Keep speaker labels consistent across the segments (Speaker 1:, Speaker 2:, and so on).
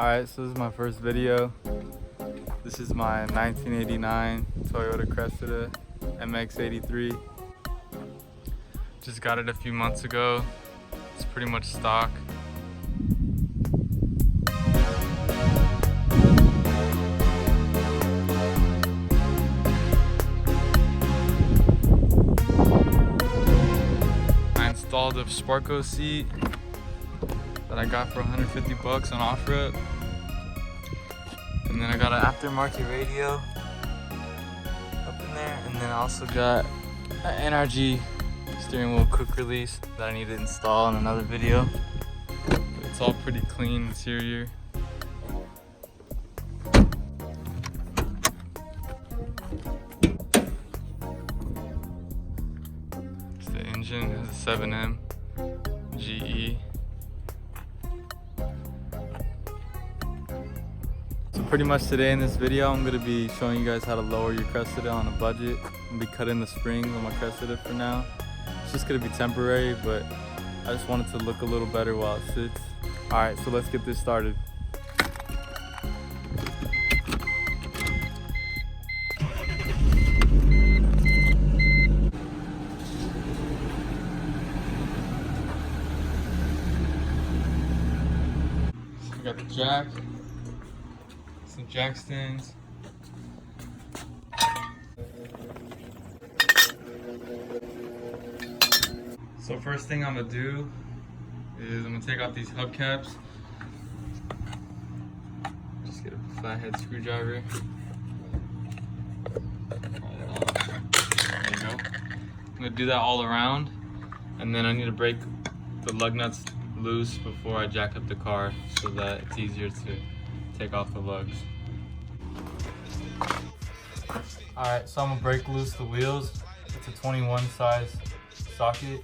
Speaker 1: Alright, so this is my first video. This is my 1989 Toyota Cressida MX-83. Just got it a few months ago. It's pretty much stock. I installed a Sparko seat that I got for 150 bucks on off-road. And then I got an aftermarket radio up in there. And then I also got an NRG steering wheel quick release that I need to install in another video. But it's all pretty clean interior. It's the engine, has a 7M GE. Pretty much today in this video, I'm going to be showing you guys how to lower your Cressida on a budget. I'm going to be cutting the springs on my Cressida for now. It's just going to be temporary, but I just want it to look a little better while it sits. Alright, so let's get this started. So we got the jack. Some jack stands. So first thing I'm gonna do is I'm gonna take out these hubcaps. Just get a flathead screwdriver. There you go. I'm gonna do that all around, and then I need to break the lug nuts loose before I jack up the car so that it's easier to take off the lugs. Alright, so I'm gonna break loose the wheels. It's a 21 size socket.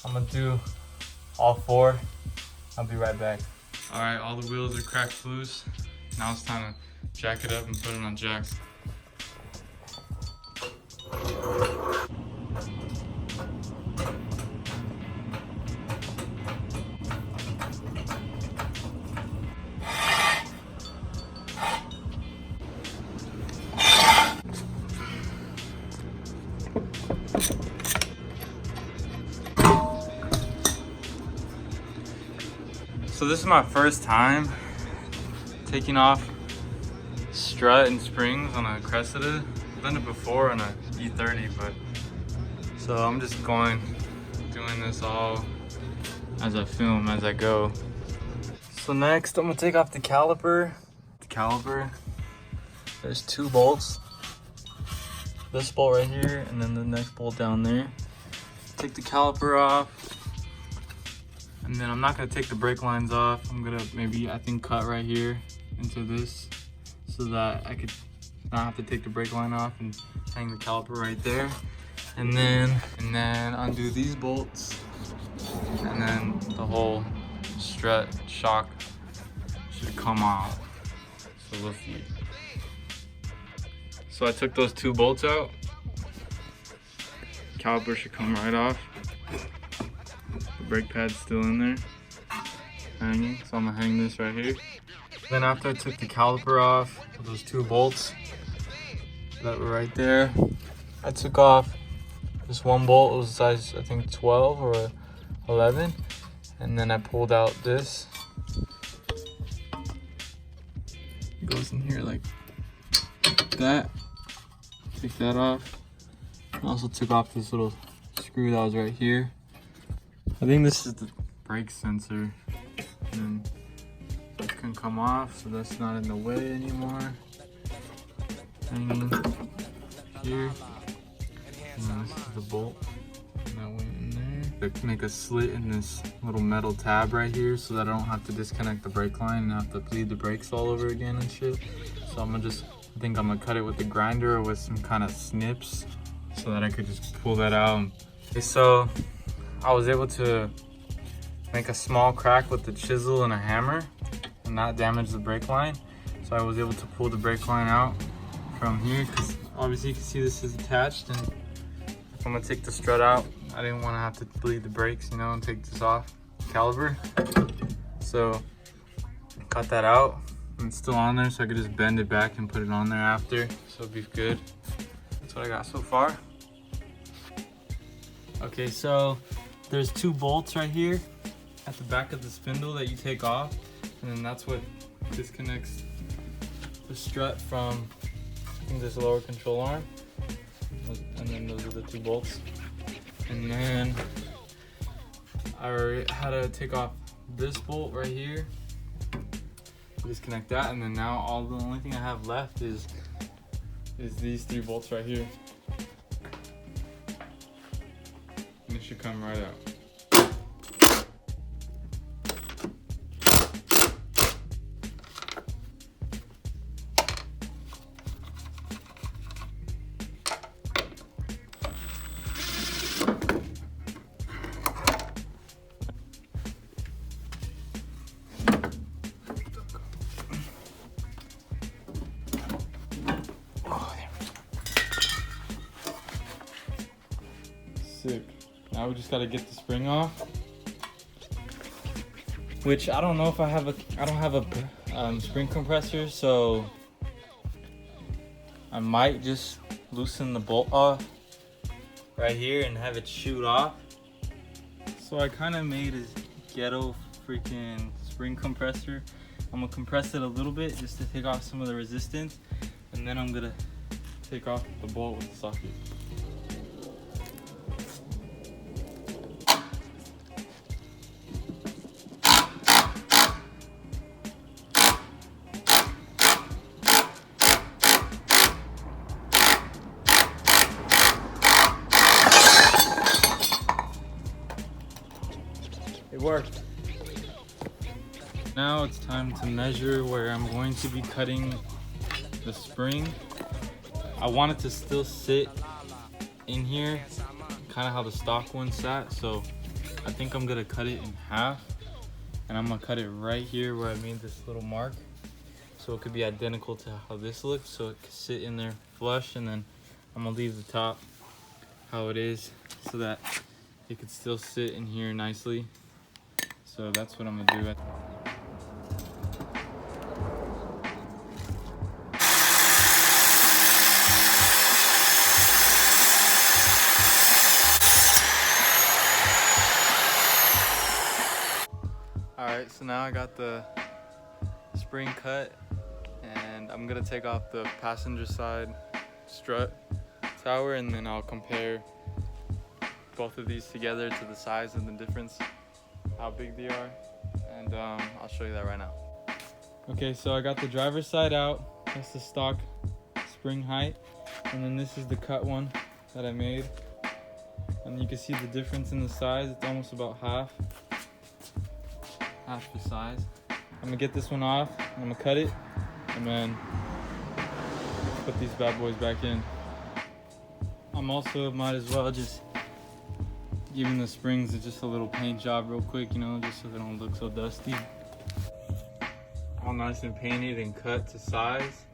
Speaker 1: I'm gonna do all four. I'll be right back. Alright, all the wheels are cracked loose. Now it's time to jack it up and put it on jacks. So this is my first time taking off strut and springs on a Cressida. I've done it before on a E30, but so I'm just doing this all as I film, as I go. So next I'm gonna take off the caliper. There's two bolts. This bolt right here, and then the next bolt down there. Take the caliper off. And then I'm not gonna take the brake lines off. I'm gonna I think cut right here into this so that I could not have to take the brake line off and hang the caliper right there. And then undo these bolts. And then the whole strut shock should come off. So we'll see. So I took those two bolts out. Caliper should come right off. Brake pad's still in there, hanging, so I'm gonna hang this right here. Then after I took the caliper off, those two bolts that were right there, I took off this one bolt. It was size, I think 12 or 11, and then I pulled out this. It goes in here like that. Take that off. I also took off this little screw that was right here. I think this is the brake sensor, and then it can come off, so that's not in the way anymore. Hanging here, and then this is the bolt that went in there. They make a slit in this little metal tab right here, so that I don't have to disconnect the brake line and have to bleed the brakes all over again and shit. So I think I'm gonna cut it with the grinder or with some kind of snips, so that I could just pull that out. Okay, so I was able to make a small crack with the chisel and a hammer and not damage the brake line. So I was able to pull the brake line out from here, because obviously you can see this is attached, and if I'm gonna take the strut out, I didn't want to have to bleed the brakes, you know, and take this off caliper. So cut that out, and it's still on there, so I could just bend it back and put it on there after, so it'd be good. That's what I got so far. Okay, so there's 2 bolts right here at the back of the spindle that you take off, and then that's what disconnects the strut from, I think, this lower control arm, and then those are the 2 bolts. And then I had to take off this bolt right here, disconnect that, and then now the only thing I have left is these 3 bolts right here, and it should come right out. Sick. Now we just gotta get the spring off, which I don't know if I don't have a spring compressor, so I might just loosen the bolt off right here and have it shoot off. So I kind of made a ghetto freaking spring compressor. I'm gonna compress it a little bit just to take off some of the resistance, and then I'm gonna take off the bolt with the socket. It worked. Now it's time to measure where I'm going to be cutting the spring. I want it to still sit in here, kind of how the stock one sat. So I think I'm gonna cut it in half, and I'm gonna cut it right here where I made this little mark. So it could be identical to how this looks, so it could sit in there flush, and then I'm gonna leave the top how it is so that it could still sit in here nicely. So that's what I'm gonna do. Alright, so now I got the spring cut, and I'm gonna take off the passenger side strut tower, and then I'll compare both of these together to the size and the difference, how big they are, and I'll show you that right now. Okay, so I got the driver's side out. That's the stock spring height, and then this is the cut one that I made, and you can see the difference in the size. It's almost about half the size. I'm gonna get this one off, I'm gonna cut it, and then put these bad boys back in. I'm also might as well just giving the springs just a little paint job real quick, you know, just so they don't look so dusty. All nice and painted and cut to size,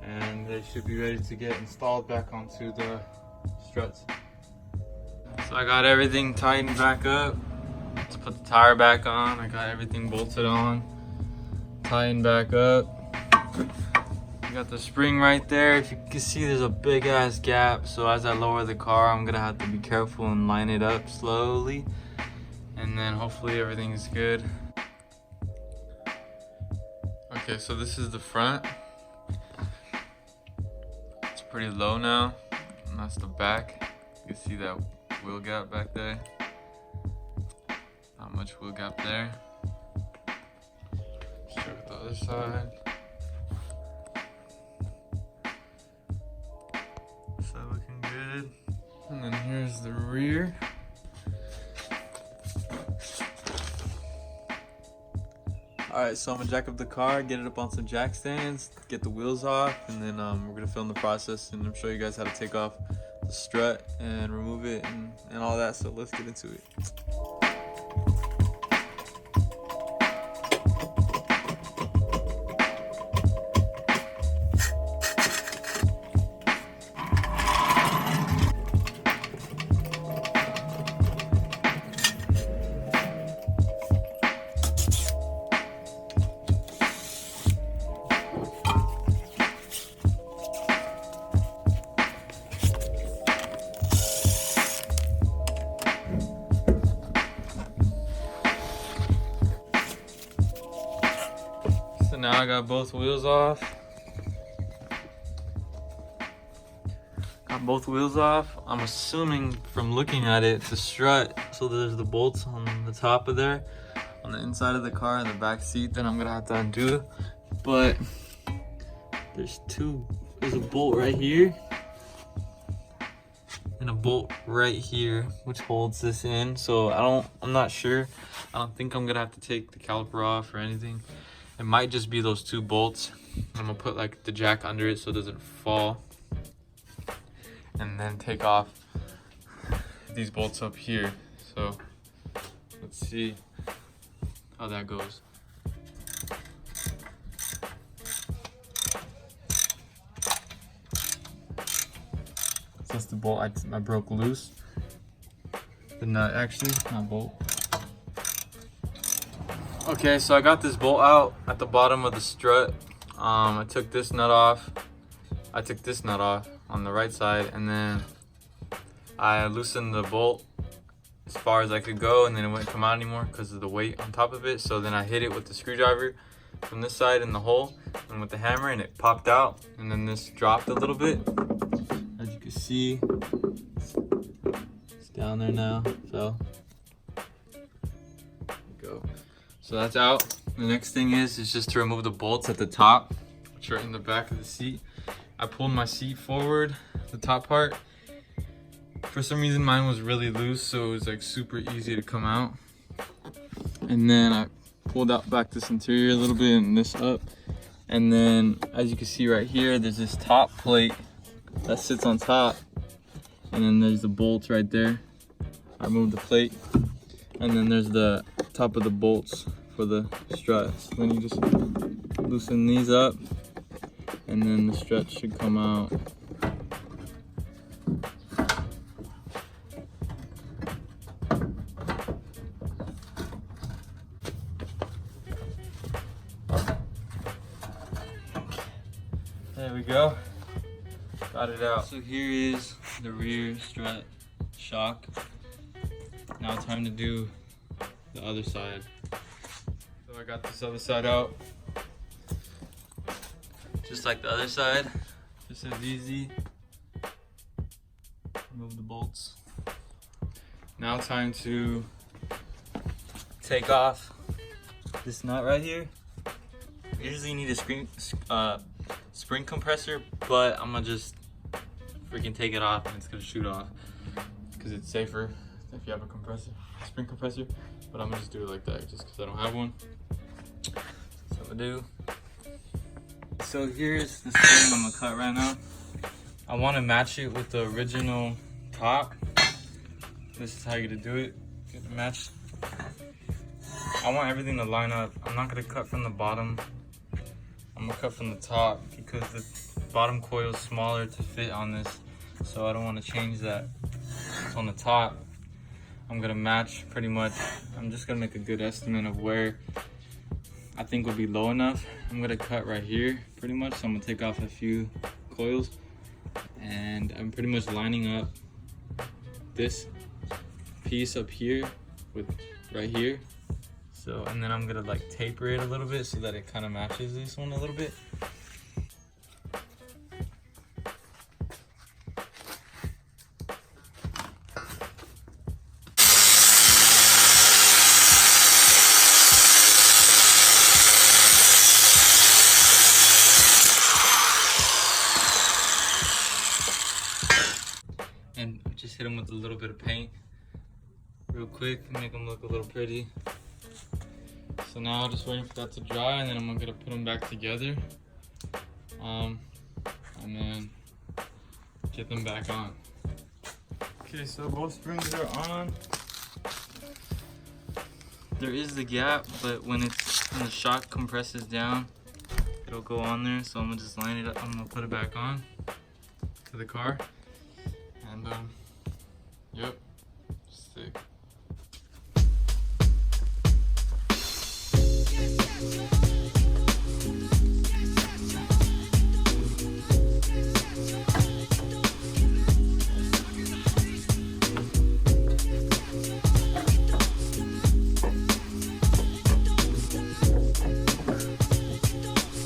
Speaker 1: and they should be ready to get installed back onto the struts. So I got everything tightened back up. Let's put the tire back on. I got everything bolted on, tightened back up. You got the spring right there. If you can see, there's a big ass gap, so as I lower the car, I'm gonna have to be careful and line it up slowly, and then hopefully everything is good. Okay, so this is the front. It's pretty low now, and that's the back. You can see that wheel gap back there. Not much wheel gap there. Let's check the other side. So looking good. And then here's the rear. Alright, so I'm gonna jack up the car, get it up on some jack stands, get the wheels off, and then we're gonna film the process and show you guys how to take off the strut and remove it and all that. So let's get into it. So now I got both wheels off. I'm assuming from looking at it, the strut, so there's the bolts on the top of there, on the inside of the car and the back seat that I'm gonna have to undo. But there's a bolt right here and a bolt right here, which holds this in. So I'm not sure. I don't think I'm gonna have to take the caliper off or anything. It might just be those 2 bolts. I'm gonna put like the jack under it so it doesn't fall, and then take off these bolts up here. So let's see how that goes. That's the bolt I broke loose. The nut, actually, not bolt. Okay, so I got this bolt out at the bottom of the strut. I took this nut off. I took this nut off on the right side, and then I loosened the bolt as far as I could go, and then it wouldn't come out anymore because of the weight on top of it. So then I hit it with the screwdriver from this side in the hole and with the hammer, and it popped out, and then this dropped a little bit. As you can see, it's down there now. So there we go. So that's out. The next thing is just to remove the bolts at the top, which are in the back of the seat. I pulled my seat forward, the top part. For some reason mine was really loose, so it was like super easy to come out. And then I pulled out back this interior a little bit and this up. And then as you can see right here, there's this top plate that sits on top. And then there's the bolts right there. I removed the plate. And then there's the top of the bolts for the struts. Then you just loosen these up, and then the strut should come out. There we go. Got it out. So here is the rear strut shock. Now time to do the other side. So I got this other side out, just like the other side, just as easy. Remove the bolts. Now time to take off this nut right here. Usually you need a spring compressor, but I'm gonna just freaking take it off and it's gonna shoot off because it's safer if you have a spring compressor. But I'm gonna just do it like that just because I don't have one. So I'm gonna do. So here's the spring I'm gonna cut right now. I want to match it with the original top. This is how you're gonna do it. Get it matched. I want everything to line up. I'm not gonna cut from the bottom. I'm gonna cut from the top because the bottom coil is smaller to fit on this. So I don't want to change that. So on the top, I'm gonna match pretty much. I'm just gonna make a good estimate of where I think will be low enough. I'm gonna cut right here pretty much. So I'm gonna take off a few coils, and I'm pretty much lining up this piece up here with right here. So, and then I'm gonna like taper it a little bit so that it kind of matches this one a little bit. And just hit them with a little bit of paint real quick, make them look a little pretty. So now just waiting for that to dry, and then I'm gonna put them back together, and then get them back on. Okay, so both springs are on. There is the gap, but when the shock compresses down, it'll go on there. So I'm gonna just line it up. I'm gonna put it back on to the car, and yep, stick.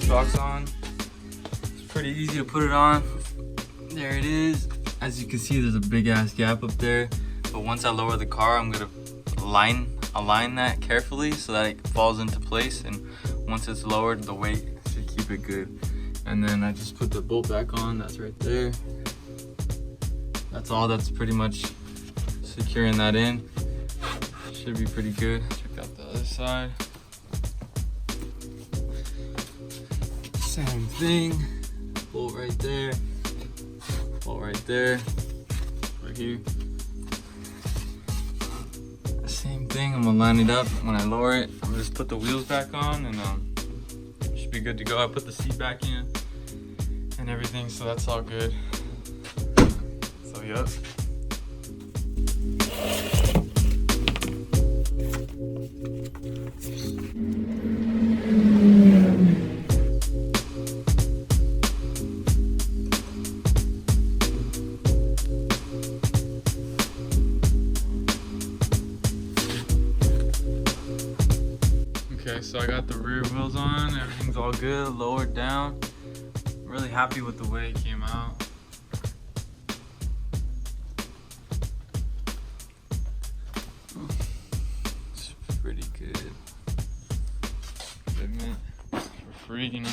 Speaker 1: Shock's on. It's pretty easy to put it on. There it is. As you can see, there's a big ass gap up there. But once I lower the car, I'm gonna align that carefully so that it falls into place. And once it's lowered, the weight should keep it good. And then I just put the bolt back on. That's right there. That's all. That's pretty much securing that in. Should be pretty good. Check out the other side. Same thing, bolt right there, bolt right there, right here. Same thing, I'm gonna line it up. When I lower it, I'm gonna just put the wheels back on and should be good to go. I put the seat back in and everything, so that's all good. So yep. Okay, so I got the rear wheels on, everything's all good, lowered down. I'm really happy with the way it came out. It's pretty good. Fitment for free, you know.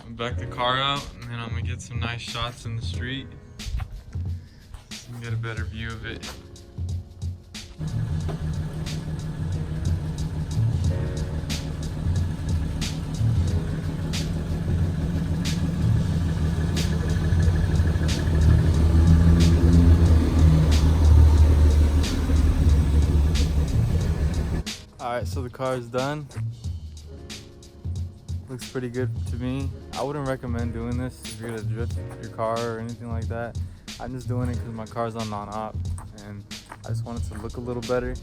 Speaker 1: I'm back the car out, and then I'm gonna get some nice shots in the street. So you can get a better view of it. Alright, so the car is done. Looks pretty good to me. I wouldn't recommend doing this if you're gonna drift your car or anything like that. I'm just doing it because my car's on non-op and I just want it to look a little better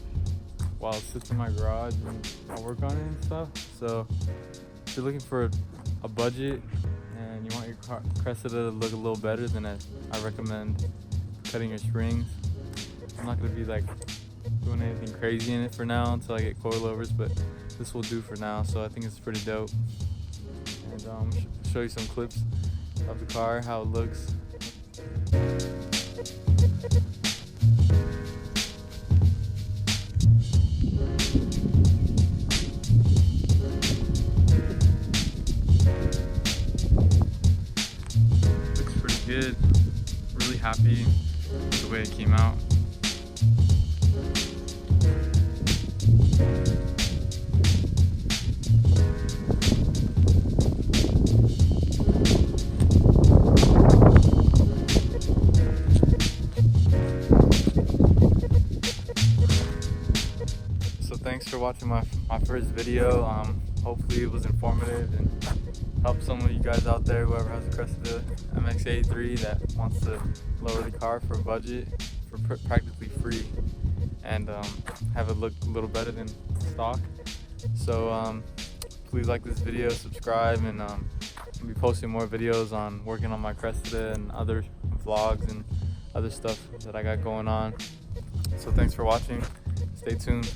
Speaker 1: while it sits in my garage and I work on it and stuff. So if you're looking for a budget and you want your Cressida to look a little better, then I recommend cutting your springs. I'm not gonna be like doing anything crazy in it for now until I get coilovers, but this will do for now, so I think it's pretty dope. And show you some clips of the car, how it looks. Looks pretty good. Really happy with the way it came out. Thanks for watching my first video. Hopefully it was informative and helped some of you guys out there, whoever has a Cressida MX-83 that wants to lower the car for a budget for practically free and have it look a little better than stock. So please like this video, subscribe, and I'll be posting more videos on working on my Cressida and other vlogs and other stuff that I got going on. So thanks for watching. Stay tuned.